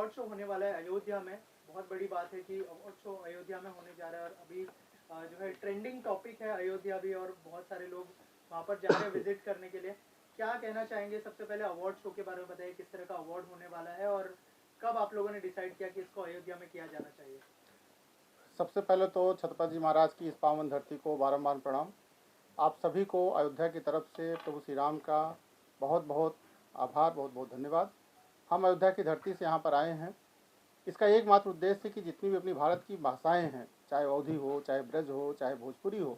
Award show होने वाला है अयोध्या में। बहुत बड़ी बात है कि अवार्ड शो अयोध्या में होने जा रहा है और अभी जो है ट्रेंडिंग टॉपिक है अयोध्या भी, और बहुत सारे लोग वहाँ पर जा रहे हैं विजिट करने के लिए। क्या कहना चाहेंगे? सबसे पहले अवार्ड शो के बारे में बताइए, किस तरह का अवार्ड होने वाला है और कब आप लोगों ने डिसाइड किया कि इसको अयोध्या में किया जाना चाहिए? सबसे पहले तो छत्रपति जी महाराज की इस पावन धरती को बारंबार प्रणाम। आप सभी को अयोध्या की तरफ से प्रभु श्री राम का बहुत बहुत आभार, बहुत बहुत धन्यवाद। हम अयोध्या की धरती से यहाँ पर आए हैं। इसका एकमात्र उद्देश्य है कि जितनी भी अपनी भारत की भाषाएं हैं, चाहे अवधी हो, चाहे ब्रज हो, चाहे भोजपुरी हो,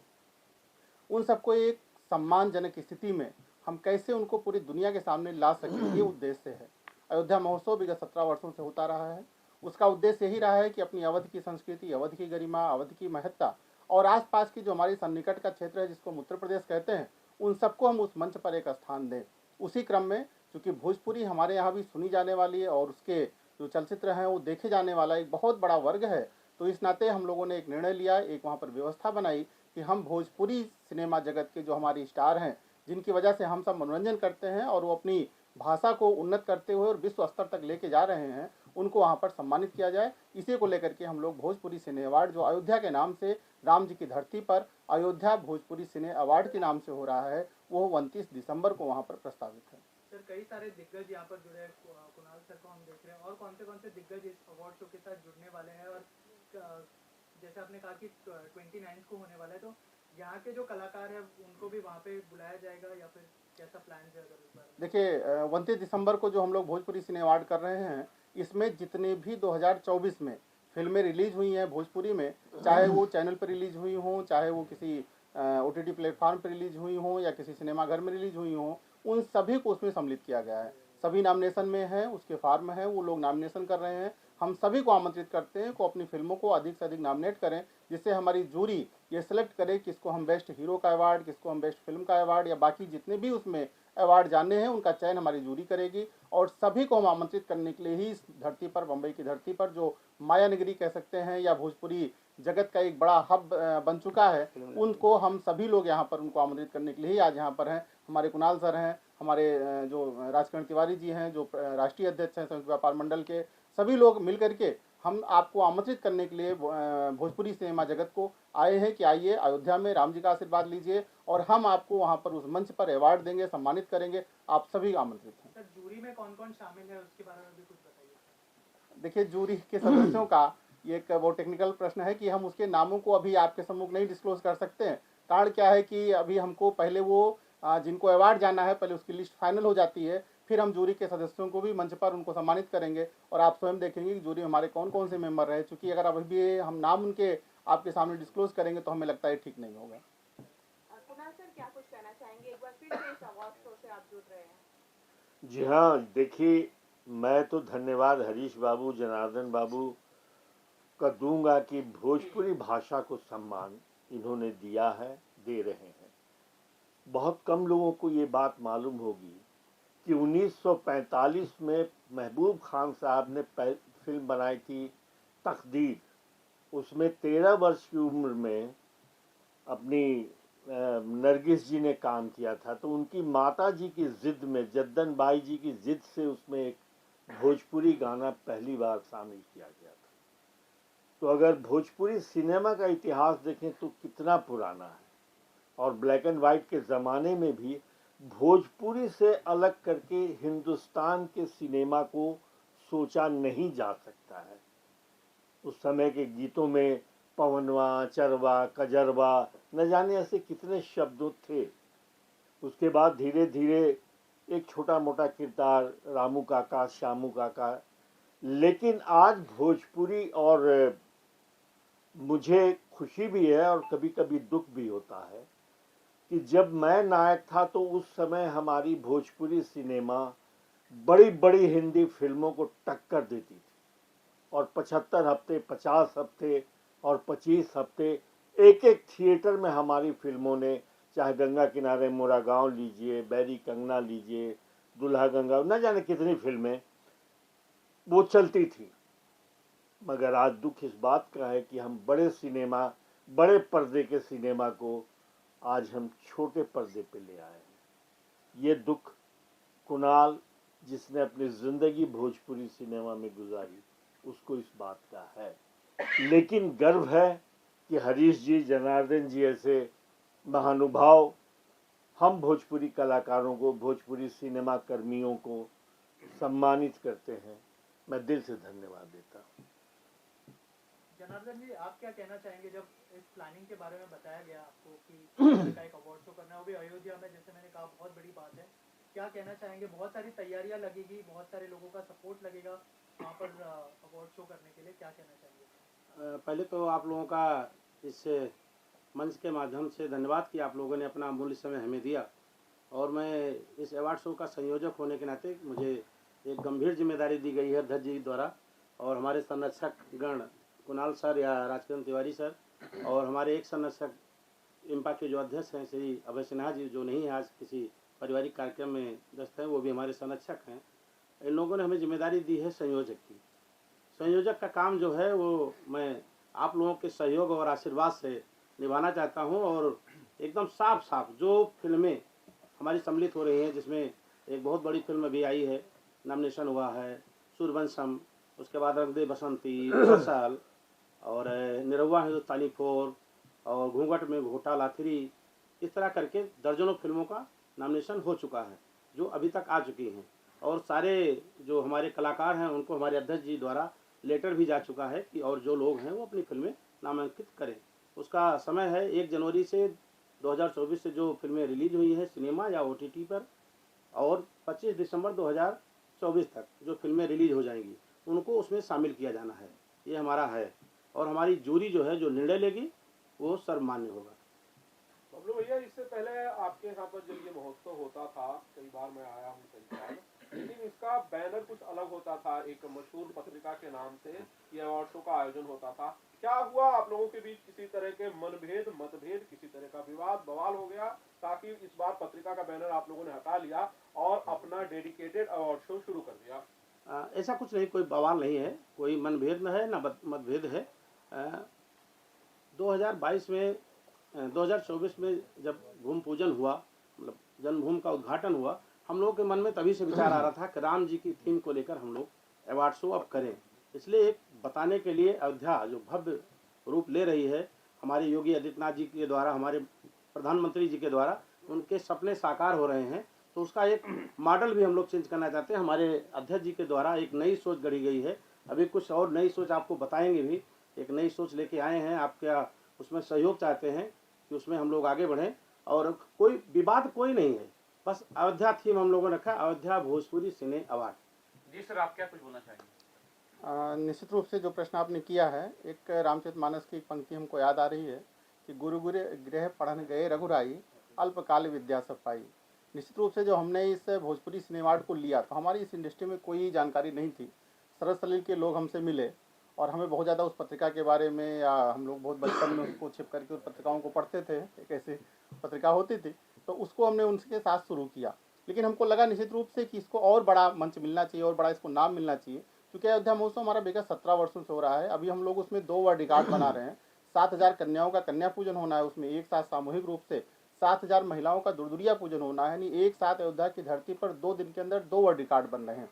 उन सबको एक सम्मानजनक स्थिति में हम कैसे उनको पूरी दुनिया के सामने ला सकें, ये उद्देश्य है। अयोध्या महोत्सव विगत 17 वर्षों से होता रहा है। उसका उद्देश्य यही रहा है कि अपनी अवध की संस्कृति, अवध की गरिमा, अवध की महत्ता और आसपास की जो हमारी सन्निकट का क्षेत्र है जिसको हम उत्तर प्रदेश कहते हैं, उन सबको हम उस मंच पर एक स्थान दें। उसी क्रम में चूँकि भोजपुरी हमारे यहाँ भी सुनी जाने वाली है और उसके जो चलचित्र हैं वो देखे जाने वाला एक बहुत बड़ा वर्ग है, तो इस नाते हम लोगों ने एक निर्णय लिया, एक वहाँ पर व्यवस्था बनाई कि हम भोजपुरी सिनेमा जगत के जो हमारी स्टार हैं, जिनकी वजह से हम सब मनोरंजन करते हैं और वो अपनी भाषा को उन्नत करते हुए और विश्व स्तर तक लेके जा रहे हैं, उनको वहाँ पर सम्मानित किया जाए। इसी को लेकर के हम लोग भोजपुरी सिने अवार्ड, जो अयोध्या के नाम से, राम जी की धरती पर अयोध्या भोजपुरी सिने अवार्ड के नाम से हो रहा है, वो 29 दिसंबर को वहाँ पर प्रस्तावित है। सर, कई सारे दिग्गज यहाँ पर जुड़े हैं। कुणाल सर को हम देख रहे हैं, और कौन से दिग्गज इस अवार्ड शो के साथ जुड़ने वाले हैं? और जैसे आपने कहा कि 29 को होने वाला है, तो यहाँ के जो कलाकार हैं उनको भी वहाँ पे बुलाया जाएगा या फिर कैसा प्लान है? अगर इस बारे में देखिए, 29 दिसंबर को जो हम लोग भोजपुरी सिने अवार्ड कर रहे हैं, इसमें जितने भी 2024 में फिल्में रिलीज हुई हैं भोजपुरी में, चाहे वो चैनल पर रिलीज हुई हों, चाहे वो किसी OTT प्लेटफॉर्म पर रिलीज हुई हों या किसी सिनेमाघर में रिलीज हुई हों, उन सभी को उसमें सम्मिलित किया गया है। सभी नॉमिनेशन में हैं, उसके फार्म हैं, वो लोग नॉमिनेशन कर रहे हैं। हम सभी को आमंत्रित करते हैं को अपनी फिल्मों को अधिक से अधिक नॉमिनेट करें, जिससे हमारी जूरी ये सिलेक्ट करे किसको हम बेस्ट हीरो का अवार्ड, किसको हम बेस्ट फिल्म का अवार्ड या बाकी जितने भी उसमें अवार्ड जानने हैं उनका चयन हमारी जूरी करेगी। और सभी को हम आमंत्रित करने के लिए ही इस धरती पर, बम्बई की धरती पर, जो माया नगरी कह सकते हैं या भोजपुरी जगत का एक बड़ा हब बन चुका है, उनको हम सभी लोग यहाँ पर उनको आमंत्रित करने के लिए ही आज यहाँ पर हैं। हमारे कुणाल सर हैं, हमारे जो राजकरण तिवारी जी हैं, जो राष्ट्रीय अध्यक्ष हैं संयुक्त व्यापार मंडल के, सभी लोग मिल करके हम आपको आमंत्रित करने के लिए भोजपुरी सिनेमा जगत को आए हैं कि आइए अयोध्या में राम जी का आशीर्वाद लीजिए और हम आपको वहाँ पर उस मंच पर अवार्ड देंगे, सम्मानित करेंगे। आप सभी आमंत्रित हैं। सर, जूरी में कौन कौन शामिल है उसके बारे में भी कुछ बताइए। देखिए, जूरी के सदस्यों का ये एक वो टेक्निकल प्रश्न है कि हम उसके नामों को अभी आपके सम्मुख नहीं डिस्क्लोज कर सकते हैं। कारण क्या है कि अभी हमको पहले वो जिनको अवार्ड जाना है, पहले उसकी लिस्ट फाइनल हो जाती है, फिर हम जूरी के सदस्यों को भी मंच पर उनको सम्मानित करेंगे और आप स्वयं देखेंगे कि जूरी में हमारे कौन कौन से मेंबर रहे। चूँकि अगर अभी भी हम नाम उनके आपके सामने डिस्क्लोज करेंगे तो हमें लगता है ठीक नहीं होगा। कुणाल सर, क्या कुछ कहना चाहेंगे? एक बार फिर से इस अवार्ड शो से आप जुड़ रहे हैं। जी हाँ, देखिए, मैं तो धन्यवाद हरीश बाबू, जनार्दन बाबू का दूंगा कि भोजपुरी भाषा को सम्मान इन्होंने दिया है, दे रहे हैं। बहुत कम लोगों को ये बात मालूम होगी कि 1945 में महबूब खान साहब ने फिल्म बनाई थी तकदीर। उसमें 13 वर्ष की उम्र में अपनी नरगिस जी ने काम किया था, तो उनकी माता जी की जिद में, जद्दन बाई जी की जिद से उसमें एक भोजपुरी गाना पहली बार शामिल किया गया था। तो अगर भोजपुरी सिनेमा का इतिहास देखें तो कितना पुराना है, और ब्लैक एंड वाइट के ज़माने में भी भोजपुरी से अलग करके हिंदुस्तान के सिनेमा को सोचा नहीं जा सकता है। उस समय के गीतों में पवनवा, चरवा, कजरवा, न जाने ऐसे कितने शब्दों थे। उसके बाद धीरे धीरे एक छोटा मोटा किरदार, रामू काका, श्यामू काका। लेकिन आज भोजपुरी, और मुझे खुशी भी है और कभी कभी दुख भी होता है कि जब मैं नायक था तो उस समय हमारी भोजपुरी सिनेमा बड़ी बड़ी हिंदी फिल्मों को टक्कर देती थी, और 75 हफ्ते, 50 हफ्ते और 25 हफ्ते एक एक थिएटर में हमारी फिल्मों ने, चाहे गंगा किनारे मोरा गांव लीजिए, बैरी कंगना लीजिए, दुल्हा गंगा, न जाने कितनी फिल्में वो चलती थी। मगर आज दुख इस बात का है कि हम बड़े सिनेमा, बड़े पर्दे के सिनेमा को आज हम छोटे पर्दे पे ले आए हैं। ये दुख कुणाल, जिसने अपनी ज़िंदगी भोजपुरी सिनेमा में गुजारी, उसको इस बात का है। लेकिन गर्व है कि हरीश जी, जनार्दन जी ऐसे महानुभाव हम भोजपुरी कलाकारों को, भोजपुरी सिनेमा कर्मियों को सम्मानित करते हैं। मैं दिल से धन्यवाद देता हूँ। जनार्दन जी, आप क्या कहना चाहेंगे जब इस प्लानिंग के बारे में बताया गया आपको कि इस तरह का एक अवार्ड शो करना है, वो भी अयोध्या में, जैसे मैंने कहा बहुत बड़ी बात है, क्या कहना चाहेंगे? बहुत सारी तैयारियां लगेगी, बहुत सारे लोगों का सपोर्ट लगेगा वहाँ पर अवार्ड शो करने के लिए, क्या कहना चाहेंगे? पहले तो आप लोगों का इस मंच के माध्यम से धन्यवाद कि आप लोगों ने अपना अमूल्य समय हमें दिया, और मैं इस अवार्ड शो का संयोजक होने के नाते मुझे एक गंभीर जिम्मेदारी दी गई है अध्यक्ष जी द्वारा, और हमारे संरक्षक गण कुणाल सर या राजकिरण तिवारी सर, और हमारे एक संरक्षक इम्पा के जो अध्यक्ष हैं श्री अभय सिन्हा जी, जो नहीं है आज किसी पारिवारिक कार्यक्रम में व्यस्त हैं, वो भी हमारे संरक्षक हैं। इन लोगों ने हमें जिम्मेदारी दी है संयोजक की। संयोजक का काम जो है वो मैं आप लोगों के सहयोग और आशीर्वाद से निभाना चाहता हूं, और एकदम साफ साफ जो फिल्में हमारी सम्मिलित हो रही हैं, जिसमें एक बहुत बड़ी फिल्म अभी आई है, नॉमिनेशन हुआ है, सूर्यवंशम, उसके बाद रंग दे बसंती, फसल, और निरहुआ हिंदुस्तानी 4, और घूंघट में घोटाला 3, इस तरह करके दर्जनों फिल्मों का नॉमिनेशन हो चुका है जो अभी तक आ चुकी हैं, और सारे जो हमारे कलाकार हैं उनको हमारे अध्यक्ष जी द्वारा लेटर भी जा चुका है कि और जो लोग हैं वो अपनी फिल्में नामांकित करें। उसका समय है 1 जनवरी से 2024 से जो फिल्में रिलीज हुई हैं सिनेमा या OTT पर, और 25 दिसंबर 2024 तक जो फिल्में रिलीज हो जाएंगी उनको उसमें शामिल किया जाना है। ये हमारा है, और हमारी जूरी जो है जो निर्णय लेगी वो सर्वमान्य होगा। बबलू भैया, इससे पहले आपके यहाँ पर जब ये महोत्सव होता था, कई बार मैं आया हूँ कई बार, लेकिन इसका बैनर कुछ अलग होता था, एक मशहूर पत्रिका के नाम से ये अवार्ड शो का आयोजन होता था। क्या हुआ आप लोगों के बीच किसी तरह के मतभेद, किसी तरह का विवाद बवाल हो गया, ताकि इस बार पत्रिका का बैनर आप लोगों ने हटा लिया और अपना डेडिकेटेड अवार्ड शो शुरू कर दिया? ऐसा कुछ नहीं, कोई बवाल नहीं है, कोई मनभेद न है ना मतभेद है। 2022 में 2024 में जब भूमि पूजन हुआ, मतलब जन्मभूमि का उद्घाटन हुआ, हम लोगों के मन में तभी से विचार आ रहा था कि राम जी की थीम को लेकर हम लोग अवार्ड शो अब करें। इसलिए एक बताने के लिए अयोध्या जो भव्य रूप ले रही है, हमारे योगी आदित्यनाथ जी के द्वारा, हमारे प्रधानमंत्री जी के द्वारा उनके सपने साकार हो रहे हैं, तो उसका एक मॉडल भी हम लोग चेंज करना चाहते हैं। हमारे अध्यक्ष जी के द्वारा एक नई सोच गढ़ी गई है, अभी कुछ और नई सोच आपको बताएंगे भी, एक नई सोच लेके आए हैं। आप क्या उसमें सहयोग चाहते हैं कि उसमें हम लोग आगे बढ़ें, और कोई विवाद कोई नहीं है, बस अयोध्या थीम हम लोगों ने रखा, अयोध्या भोजपुरी सिने अवार्ड। जी सर, आप क्या कुछ बोलना चाहेंगे? निश्चित रूप से जो प्रश्न आपने किया है, एक रामचरितमानस की एक पंक्ति हमको याद आ रही है कि गुरु गुरु गृह पढ़न गए रघुराई, अल्पकाल विद्या सब पाई। निश्चित रूप से जो हमने इस भोजपुरी सिने अवार्ड को लिया, तो हमारी इस इंडस्ट्री में कोई जानकारी नहीं थी। सरल सलील के लोग हमसे मिले और हमें बहुत ज़्यादा उस पत्रिका के बारे में, या हम लोग बहुत बचपन में उसको छिप करके उस पत्रिकाओं को पढ़ते थे, एक ऐसी पत्रिका होती थी, तो उसको हमने उनके साथ शुरू किया। लेकिन हमको लगा निश्चित रूप से कि इसको और बड़ा मंच मिलना चाहिए और बड़ा इसको नाम मिलना चाहिए, क्योंकि अयोध्या महोत्सव हमारा विगत 17 वर्षों से हो रहा है। अभी हम लोग उसमें 2 वर्ल्ड रिकॉर्ड बना रहे हैं। 7000 कन्याओं का कन्या पूजन होना है, उसमें एक साथ सामूहिक रूप से 7000 महिलाओं का दुर्दुरिया पूजन होना है, यानी एक साथ अयोध्या की धरती पर 2 दिन के अंदर 2 वर्ल्ड रिकॉर्ड बन रहे हैं।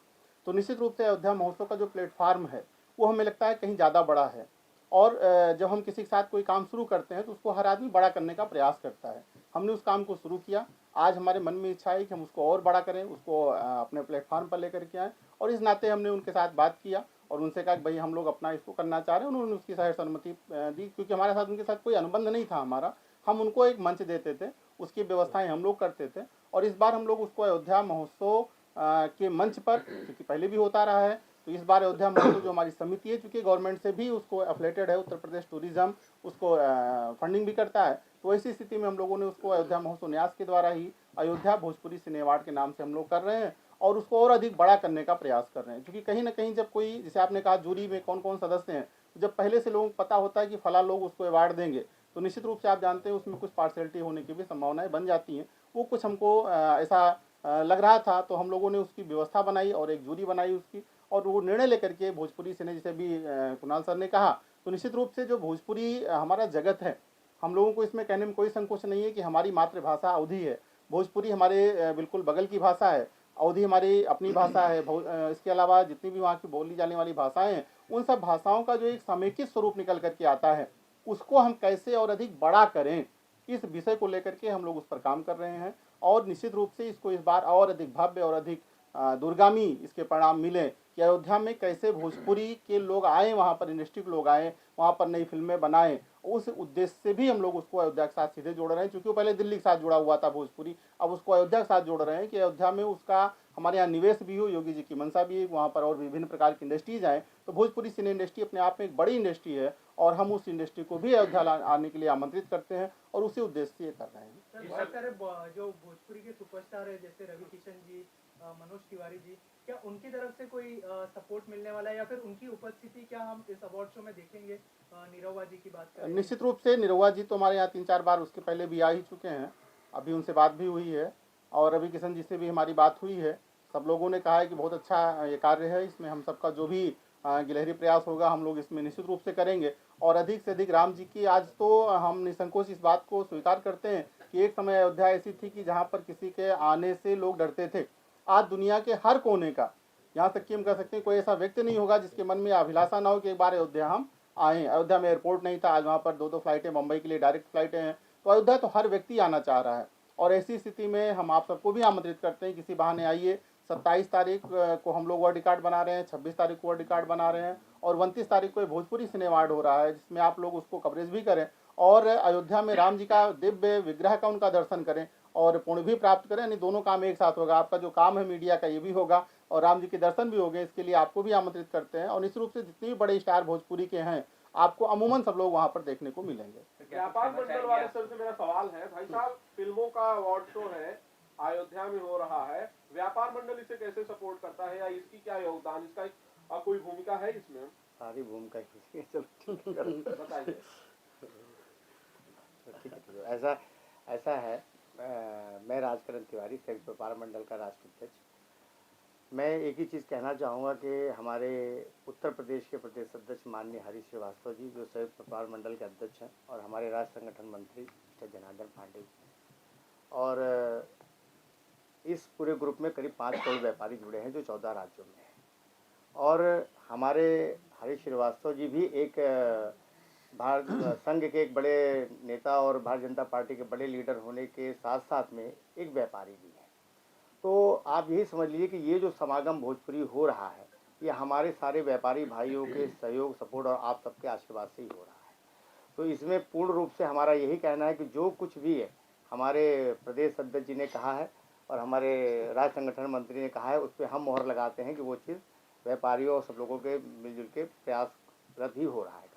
तो निश्चित रूप से अयोध्या महोत्सव का जो प्लेटफार्म है वो हमें लगता है कहीं ज़्यादा बड़ा है, और जब हम किसी के साथ कोई काम शुरू करते हैं तो उसको हर आदमी बड़ा करने का प्रयास करता है। हमने उस काम को शुरू किया। आज हमारे मन में इच्छा है कि हम उसको और बड़ा करें, उसको अपने प्लेटफार्म पर लेकर के आएँ, और इस नाते हमने उनके साथ बात किया और उनसे कहा कि भाई हम लोग अपना इसको करना चाह रहे हैं। उन्होंने उसकी सहमति दी, क्योंकि हमारे साथ उनके साथ कोई अनुबंध नहीं था हमारा। हम उनको एक मंच देते थे, उसकी व्यवस्थाएं हम लोग करते थे, और इस बार हम लोग उसको अयोध्या महोत्सव के मंच पर, क्योंकि पहले भी होता रहा है, तो इस बार अयोध्या महोत्सव जो हमारी समिति है, चूँकि गवर्नमेंट से भी उसको एफिलेटेड है, उत्तर प्रदेश टूरिज्म उसको फंडिंग भी करता है, तो ऐसी स्थिति में हम लोगों ने उसको अयोध्या महोत्सव न्यास के द्वारा ही अयोध्या भोजपुरी सिने अवार्ड के नाम से हम लोग कर रहे हैं, और उसको और अधिक बड़ा करने का प्रयास कर रहे हैं। क्योंकि कहीं ना कहीं जब कोई, जैसे आपने कहा जूरी में कौन कौन सदस्य हैं, जब पहले से लोगों को पता होता है कि फला लोग उसको अवार्ड देंगे, तो निश्चित रूप से आप जानते हैं उसमें कुछ पार्शलिटी होने की भी संभावनाएं बन जाती हैं। वो कुछ हमको ऐसा लग रहा था, तो हम लोगों ने उसकी व्यवस्था बनाई और एक जूरी बनाई उसकी, और वो निर्णय लेकर के भोजपुरी सिने, जैसे भी कुणाल सर ने कहा, तो निश्चित रूप से जो भोजपुरी हमारा जगत है, हम लोगों को इसमें कहने में कोई संकोच नहीं है कि हमारी मातृभाषा अवधी है। भोजपुरी हमारे बिल्कुल बगल की भाषा है, अवधी हमारी अपनी भाषा है, इसके अलावा जितनी भी वहाँ की बोली जाने वाली भाषाएं हैं, उन सब भाषाओं का जो एक समेकित स्वरूप निकल करके आता है, उसको हम कैसे और अधिक बड़ा करें, इस विषय को लेकर के हम लोग उस पर काम कर रहे हैं। और निश्चित रूप से इसको इस बार और अधिक भव्य और अधिक दूरगामी इसके परिणाम मिले कि अयोध्या में कैसे भोजपुरी के लोग आए, वहाँ पर इंडस्ट्री के लोग आए, वहाँ पर नई फिल्में बनाएं। उस उद्देश्य से भी हम लोग उसको अयोध्या के साथ सीधे जोड़ रहे हैं, क्योंकि वो पहले दिल्ली के साथ जुड़ा हुआ था भोजपुरी, अब उसको अयोध्या के साथ जोड़ रहे हैं कि अयोध्या में उसका हमारे यहाँ निवेश भी हो, योगी जी की मंशा भी है, वहाँ पर और विभिन्न प्रकार की इंडस्ट्रीज आए। तो भोजपुरी सिने इंडस्ट्री अपने आप में एक बड़ी इंडस्ट्री है और हम उस इंडस्ट्री को भी अयोध्या आने के लिए आमंत्रित करते हैं और उसी उद्देश्य से ये कर रहे हैं। सर, बहुत सारे जो भोजपुरी के सुपरस्टार है जैसे रवि किशन जी, मनोज तिवारी जी, क्या उनकी तरफ से कोई सपोर्ट मिलने वाला है या फिर उनकी उपस्थिति क्या हम इस अवार्ड शो में देखेंगे? निरहुआ जी की बात करें। निश्चित रूप से निरहुआ जी तो हमारे यहाँ 3-4 बार उसके पहले भी आ ही चुके हैं, अभी उनसे बात भी हुई है और रवि किशन जी से भी हमारी बात हुई है। सब लोगों ने कहा है कि बहुत अच्छा ये कार्य है, इसमें हम सबका जो भी गिलहरी प्रयास होगा हम लोग इसमें निश्चित रूप से करेंगे और अधिक से अधिक राम जी की। आज तो हम निसंकोच इस बात को स्वीकार करते हैं कि एक समय अयोध्या ऐसी थी कि जहाँ पर किसी के आने से लोग डरते थे। आज दुनिया के हर कोने का, यहाँ तक कि हम कह सकते हैं कोई ऐसा व्यक्ति नहीं होगा जिसके मन में अभिलाषा ना हो कि एक बार अयोध्या हम आएँ। अयोध्या में एयरपोर्ट नहीं था, आज वहाँ पर 2-2 फ्लाइटें मुंबई के लिए डायरेक्ट फ्लाइटें हैं। तो अयोध्या तो हर व्यक्ति आना चाह रहा है और ऐसी स्थिति में हम आप सबको भी आमंत्रित करते हैं, किसी बहाने आइए। 27 तारीख को हम लोग वर्ल्ड रिकॉर्ड बना रहे हैं, 26 तारीख को वर्ल्ड रिकॉर्ड बना रहे हैं और 29 तारीख को भोजपुरी सिने अवार्ड हो रहा है, जिसमें आप लोग उसको कवरेज भी करें और अयोध्या में राम जी का दिव्य विग्रह का उनका दर्शन करें और पुण्य भी प्राप्त करें। यानी दोनों काम एक साथ होगा, आपका जो काम है मीडिया का ये भी होगा और राम जी के दर्शन भी होंगे। इसके लिए आपको भी आमंत्रित करते हैं और निश्चित रूप से जितने भी बड़े स्टार भोजपुरी के हैं आपको अमूमन सब लोग वहाँ पर देखने को मिलेंगे। व्यापार मंडल वाले सर से मेरा सवाल है, भाई साहब फिल्मों का अवार्ड शो है, अयोध्या में हो रहा है, व्यापार मंडल इसे कैसे सपोर्ट करता है या इसकी क्या योगदान, इसका कोई भूमिका है इसमें? सारी भूमिका किसी चलो बताइए। ठीक है, ऐसा है। मैं राजकरण तिवारी, संयुक्त व्यापार मंडल का राष्ट्रीय अध्यक्ष। मैं एक ही चीज़ कहना चाहूँगा कि हमारे उत्तर प्रदेश के प्रदेश अध्यक्ष माननीय हरीश श्रीवास्तव जी, जो संयुक्त व्यापार मंडल के अध्यक्ष हैं, और हमारे राज्य संगठन मंत्री मिस्टर जनार्दन पांडे, और इस पूरे ग्रुप में करीब 5 करोड़ व्यापारी जुड़े हैं जो 14 राज्यों में हैं। और हमारे हरीश श्रीवास्तव जी भी एक भारत संघ के एक बड़े नेता और भारतीय जनता पार्टी के बड़े लीडर होने के साथ साथ में एक व्यापारी भी हैं। तो आप यही समझ लीजिए कि ये जो समागम भोजपुरी हो रहा है, ये हमारे सारे व्यापारी भाइयों के सहयोग, सपोर्ट और आप सबके आशीर्वाद से ही हो रहा है। तो इसमें पूर्ण रूप से हमारा यही कहना है कि जो कुछ भी है हमारे प्रदेश अध्यक्ष जी ने कहा है और हमारे राज्य संगठन मंत्री ने कहा है, उस पर हम मोहर लगाते हैं कि वो चीज़ व्यापारियों और सब लोगों के मिलजुल के प्रयासरत ही हो रहा है।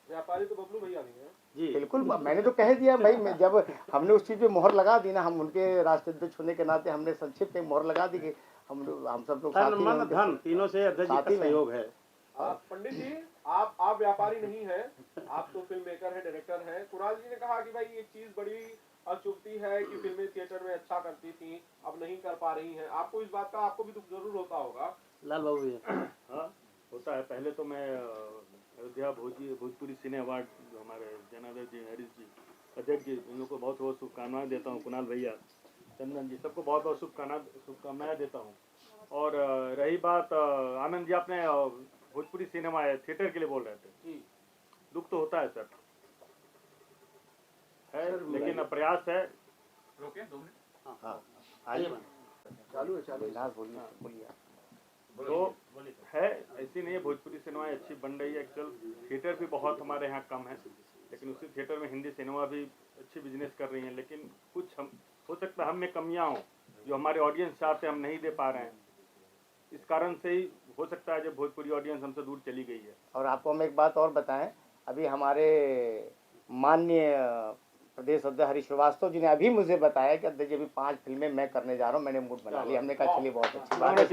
व्यापारी तो बबलू भैया भी हैं जी, बिल्कुल, मैंने तो कह दिया भाई, मैं जब हमने उस चीज़ पे मोहर लगा दी ना, हम उनके राष्ट्रीय अध्यक्ष होने के नाते हमने संक्षिप्त में मोहर लगा दी कि हम सब लोग तन मन धन तीनों से अध्यक्ष जी का सहयोग है। पंडित जी, आप व्यापारी नहीं हैं, आप तो फिल्म मेकर है, डायरेक्टर है। कुणाल जी ने कहा कि भाई एक चीज बड़ी अचुभती है कि फिल्में थिएटर में अच्छा करती थी, अब नहीं कर पा रही हैं। आपको इस बात का, आपको भी दुख जरूर होता होगा। लाल बाबू भैया। हाँ, होता है। पहले तो मैं अयोध्या भोजपुरी सिने अवार्ड हमारे जनार्दन जी, हरीश जी, अध्यक्ष जी, इन लोगों को बहुत बहुत शुभकामनाएं देता हूँ। कुणाल भैया, चंदन जी, सबको बहुत बहुत शुभकामनाएं देता हूँ। और रही बात आनंद जी, आपने भोजपुरी सिनेमा थिएटर के लिए बोल रहे थे, दुख तो होता है सर, लेकिन प्रयास है। रोके 2 मिनट। हाँ, आइए, चालू है, बोलिए। तो है, ऐसी नहीं है, भोजपुरी सिनेमा अच्छी बन रही है। एक्चुअल थिएटर भी बहुत हमारे यहाँ कम है, लेकिन उसी थिएटर में हिंदी सिनेमा भी अच्छी बिजनेस कर रही है। लेकिन कुछ हम हो सकता है हम में कमियाँ हों, जो हमारे ऑडियंस चाहते हम नहीं दे पा रहे हैं। इस कारण से ही हो सकता है जब भोजपुरी ऑडियंस हमसे दूर चली गई है। और आपको हम एक बात और बताएं, अभी हमारे माननीय प्रदेश अध्यक्ष हरीश श्रीवास्तव जी ने अभी मुझे बताया कि अध्यक्ष जी अभी 5 फिल्में मैं करने जा रहा हूँ, मैंने मूड बना लिया। हमने कहा चलिए बहुत अच्छी बात है।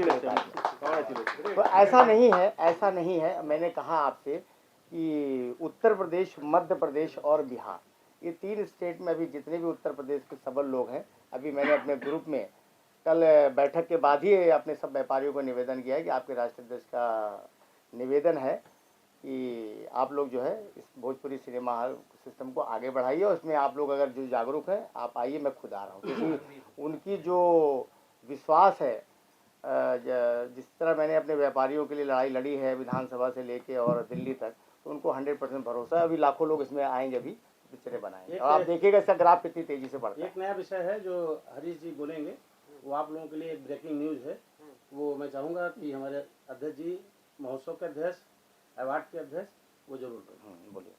तो ऐसा नहीं है। मैंने कहा आपसे कि उत्तर प्रदेश, मध्य प्रदेश और बिहार, ये 3 स्टेट में अभी जितने भी उत्तर प्रदेश के सबल लोग हैं, अभी मैंने अपने ग्रुप में कल बैठक के बाद ही अपने सब व्यापारियों को निवेदन किया है कि आपके राष्ट्रीय अध्यक्ष का निवेदन है कि आप लोग जो है इस भोजपुरी सिनेमा सिस्टम को आगे बढ़ाइए और इसमें आप लोग अगर जो जागरूक हैं आप आइए, मैं खुद आ रहा हूँ। क्योंकि उनकी जो विश्वास है जिस तरह मैंने अपने व्यापारियों के लिए लड़ाई लड़ी है विधानसभा से लेके और दिल्ली तक, तो उनको 100% भरोसा है। अभी लाखों लोग इसमें आएंगे, अभी पिक्चरें बनाएंगे और आप देखिएगा इसका ग्राफ कितनी तेजी से बढ़ता है। एक नया विषय है जो हरीश जी बोलेंगे, वो आप लोगों के लिए एक ब्रेकिंग न्यूज़ है। वो मैं चाहूँगा कि हमारे अध्यक्ष जी, महोत्सव के अध्यक्ष, अवार्ड के अध्यक्ष, वो जरूर बोलें। बोलिए।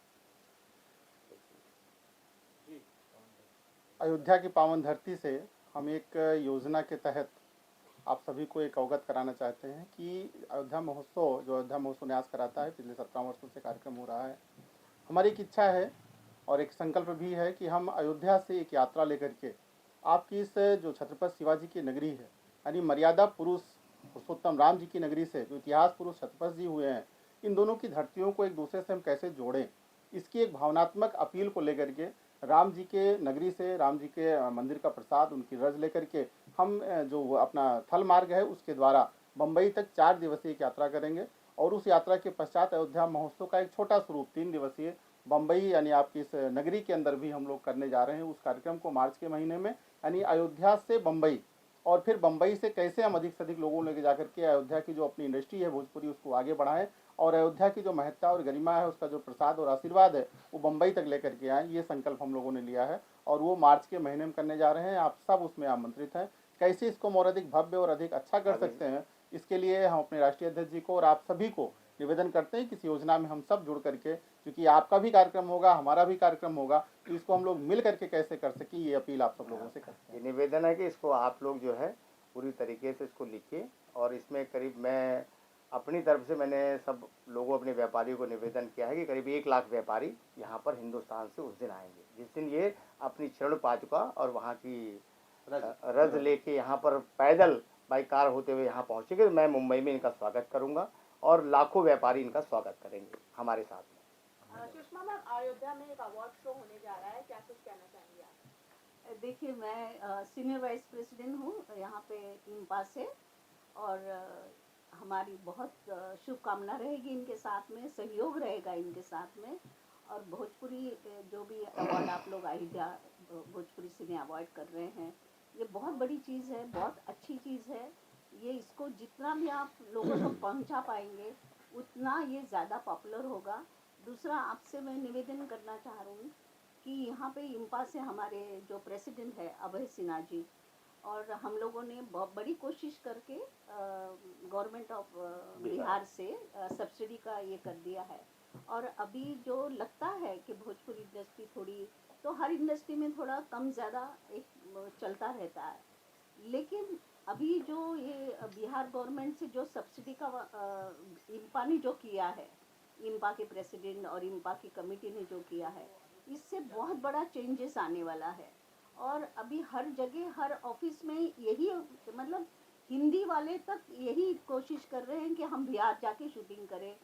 अयोध्या की पावन धरती से हम एक योजना के तहत आप सभी को एक अवगत कराना चाहते हैं कि अयोध्या महोत्सव, जो अयोध्या महोत्सव न्यास कराता है, पिछले 17 वर्षों से कार्यक्रम हो रहा है। हमारी एक इच्छा है और एक संकल्प भी है कि हम अयोध्या से एक यात्रा लेकर के आपकी इस जो छत्रपति शिवाजी की नगरी है, यानी मर्यादा पुरुष पुरुषोत्तम राम जी की नगरी से जो इतिहास पुरुष छत्रपति जी हुए हैं, इन दोनों की धरतियों को एक दूसरे से हम कैसे जोड़ें, इसकी एक भावनात्मक अपील को लेकर के राम जी के नगरी से, राम जी के मंदिर का प्रसाद, उनकी रज लेकर के हम जो अपना थल मार्ग है उसके द्वारा बम्बई तक 4 दिवसीय एक यात्रा करेंगे और उस यात्रा के पश्चात अयोध्या महोत्सव का एक छोटा स्वरूप 3 दिवसीय बम्बई यानी आपकी इस नगरी के अंदर भी हम लोग करने जा रहे हैं। उस कार्यक्रम को मार्च के महीने में, यानी अयोध्या से बम्बई, और फिर बम्बई से कैसे हम अधिक से अधिक लोगों लेके जाकर के अयोध्या की जो अपनी इंडस्ट्री है भोजपुरी, उसको आगे बढ़ाएं और अयोध्या की जो महत्ता और गरिमा है, उसका जो प्रसाद और आशीर्वाद है, वो बम्बई तक लेकर के आएँ। ये संकल्प हम लोगों ने लिया है और वो मार्च के महीने में करने जा रहे हैं। आप सब उसमें आमंत्रित हैं। कैसे इसको और अधिक भव्य और अधिक अच्छा कर सकते हैं, इसके लिए हम अपने राष्ट्रीय अध्यक्ष जी को और आप सभी को निवेदन करते हैं कि इस योजना में हम सब जुड़ करके, क्योंकि आपका भी कार्यक्रम होगा, हमारा भी कार्यक्रम होगा, तो इसको हम लोग मिल करके कैसे कर सकें, ये अपील आप सब लोगों से करते हैं। ये निवेदन है कि इसको आप लोग जो है पूरी तरीके से इसको लिखिए और इसमें करीब मैं अपनी तरफ से मैंने सब लोगों, अपने व्यापारियों को निवेदन किया है कि करीब 1 लाख व्यापारी यहाँ पर हिंदुस्तान से उस दिन आएंगे, जिस दिन ये अपनी चरण पादुका और वहाँ की रज लेके यहाँ पर पैदल बाई कार होते हुए यहाँ पहुँचेंगे। मैं मुंबई में इनका स्वागत करूँगा और लाखों व्यापारी इनका स्वागत करेंगे हमारे साथ में। सुषमा मैम, अयोध्या में एक अवार्ड शो होने जा रहा है, क्या कुछ कहना चाहेंगे आप? देखिए, मैं सीनियर वाइस प्रेसिडेंट हूँ यहाँ पे इंपा से और हमारी बहुत शुभकामना रहेगी इनके साथ में, सहयोग रहेगा इनके साथ में। और भोजपुरी जो भी अवार्ड आप लोग अयोध्या भोजपुरी सिने अवार्ड कर रहे हैं, ये बहुत बड़ी चीज़ है, बहुत अच्छी चीज़ है। ये इसको जितना भी आप लोगों तक पहुंचा पाएंगे उतना ये ज़्यादा पॉपुलर होगा। दूसरा, आपसे मैं निवेदन करना चाह रही हूँ कि यहाँ पे इंपा से हमारे जो प्रेसिडेंट है अभय सिन्हा जी, और हम लोगों ने बहुत बड़ी कोशिश करके गवर्नमेंट ऑफ बिहार से सब्सिडी का ये कर दिया है। और अभी जो लगता है कि भोजपुरी इंडस्ट्री थोड़ी, तो हर इंडस्ट्री में थोड़ा कम ज़्यादा एक चलता रहता है, लेकिन अभी जो ये बिहार गवर्नमेंट से जो सब्सिडी का इंपा ने जो किया है, इंपा के प्रेसिडेंट और इंपा की कमेटी ने जो किया है, इससे बहुत बड़ा चेंजेस आने वाला है। और अभी हर जगह, हर ऑफिस में यही, मतलब हिंदी वाले तक यही कोशिश कर रहे हैं कि हम बिहार जाके शूटिंग करें,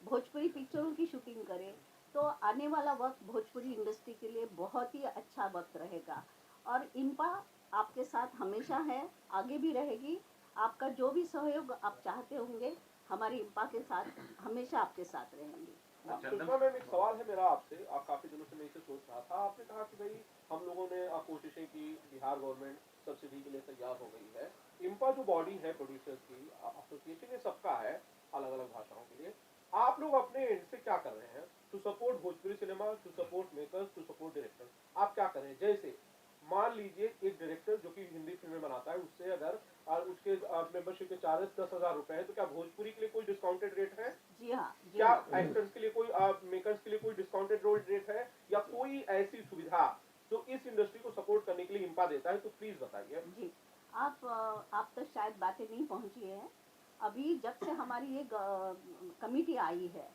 भोजपुरी पिक्चरों की शूटिंग करें। तो आने वाला वक्त भोजपुरी इंडस्ट्री के लिए बहुत ही अच्छा वक्त रहेगा और इंपा आपके साथ हमेशा है, आगे भी रहेगी। आपका जो भी सहयोग आप चाहते होंगे, हमारी इंपा के साथ हमेशा आपके साथ रहेंगी। सुषमा मैम, एक सवाल है मेरा आपसे। काफी दिनों से मैं इसे सोच रहा था। आपने कहा कि भाई हम लोगों ने कोशिशें की, बिहार गवर्नमेंट सब्सिडी के लिए तैयार हो गई है। इंपा जो बॉडी है प्रोड्यूसर्स की एसोसिएशन, ये सबका है अलग अलग भाषाओं के लिए। आप लोग अपने एंड से क्या कर रहे हैं to support Bhojpuri cinema, to support makers, to support directors? आप क्या कर रहे हैं? जैसे मान लीजिए एक डायरेक्टर जो कि हिंदी फिल्में बनाता है, उससे अगर उसके मेंबरशिप के चार्जेस 10,000 रुपए है, तो क्या भोजपुरी के लिए कोई डिस्काउंटेड रेट है? जी हाँ। क्या एक्टर्स के लिए कोई, मेकर्स के लिए कोई डिस्काउंटेड रेट है, या कोई ऐसी सुविधा जो इस इंडस्ट्री को सपोर्ट करने के लिए इंपा देता है? तो प्लीज बताइए। जी, आप तक शायद बातें नहीं पहुंची है। अभी जब से हमारी ये कमेटी आई है,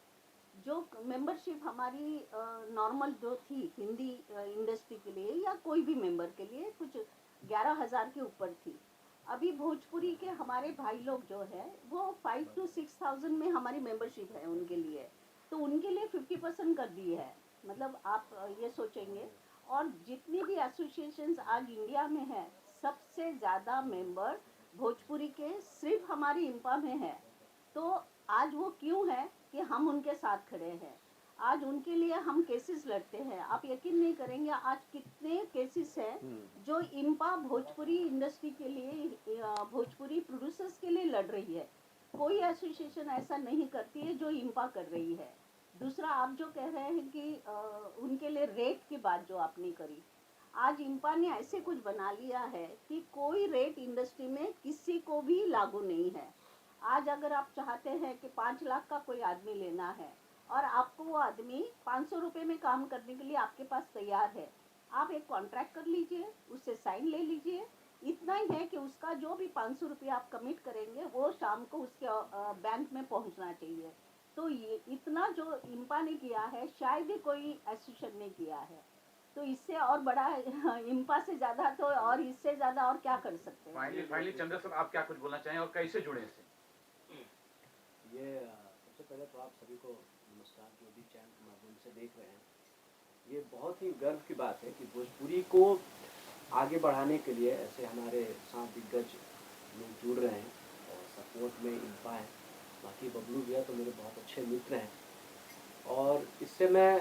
जो मेंबरशिप हमारी नॉर्मल जो थी हिंदी इंडस्ट्री के लिए या कोई भी मेंबर के लिए, कुछ 11,000 के ऊपर थी। अभी भोजपुरी के हमारे भाई लोग जो है वो 5,000 to 6,000 में हमारी मेंबरशिप है उनके लिए, तो उनके लिए 50% कर दी है। मतलब आप ये सोचेंगे, और जितनी भी एसोसिएशंस आज इंडिया में है, सबसे ज़्यादा मेंबर भोजपुरी के सिर्फ हमारी इंपा में है। तो आज वो क्यों है कि हम उनके साथ खड़े हैं। आज उनके लिए हम केसेस लड़ते हैं। आप यकीन नहीं करेंगे आज कितने केसेस हैं जो इम्पा भोजपुरी इंडस्ट्री के लिए भोजपुरी प्रोड्यूसर्स के लिए लड़ रही है। कोई एसोसिएशन ऐसा नहीं करती है जो इम्पा कर रही है। दूसरा, आप जो कह रहे हैं कि उनके लिए रेट की बात जो आपने करी, आज इम्पा ने ऐसे कुछ बना लिया है कि कोई रेट इंडस्ट्री में किसी को भी लागू नहीं है। आज अगर आप चाहते हैं कि 5 लाख का कोई आदमी लेना है और आपको वो आदमी 500 रुपये में काम करने के लिए आपके पास तैयार है, आप एक कॉन्ट्रैक्ट कर लीजिए, उससे साइन ले लीजिए। इतना ही है कि उसका जो भी 500 रुपये आप कमिट करेंगे वो शाम को उसके बैंक में पहुंचना चाहिए। तो ये इतना जो इम्पा ने किया है शायद ही कोई एसोसिएशन ने किया है। तो इससे और बड़ा इम्पा से ज़्यादा तो और इससे ज़्यादा और क्या कर सकते हैं। फाइनली चंद्र सर, आप क्या कुछ बोलना चाहें और कैसे जुड़े इससे? ये सबसे पहले तो आप सभी को नमस्कार, जो भी चैनल के माध्यम से देख रहे हैं। ये बहुत ही गर्व की बात है कि भोजपुरी को आगे बढ़ाने के लिए ऐसे हमारे साथ दिग्गज लोग जुड़ रहे हैं और सपोर्ट में इम्पा है। बाकी बबलू भैया तो मेरे बहुत अच्छे मित्र हैं और इससे मैं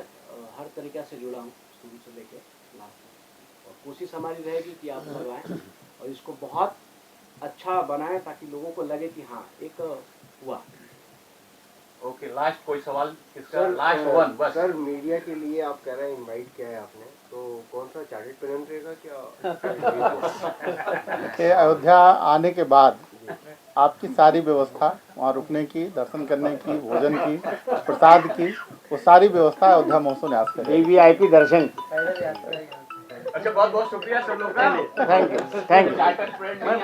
हर तरीक़े से जुड़ा हूँ, शुरू से लेकर लास्ट तक। और कोशिश हमारी रहेगी कि आप करवाएं और इसको बहुत अच्छा बनाएं ताकि लोगों को लगे कि हाँ एक हुआ। ओके, लास्ट कोई सवाल किसका? लास्ट वन बस। सर, मीडिया के लिए आप कह रहे हैं इनवाइट किया है आपने, तो कौन सा चार्टेड पेमेंट रहेगा क्या? कि अयोध्या आने के बाद आपकी सारी व्यवस्था, वहाँ रुकने की, दर्शन करने की, भोजन की, प्रसाद की, वो सारी व्यवस्था अयोध्या महोत्सव न्यास करेगी। वीवीआईपी दर्शन। अच्छा, बहुत बहुत शुक्रिया सब लोग का। Thank you. Chartered friend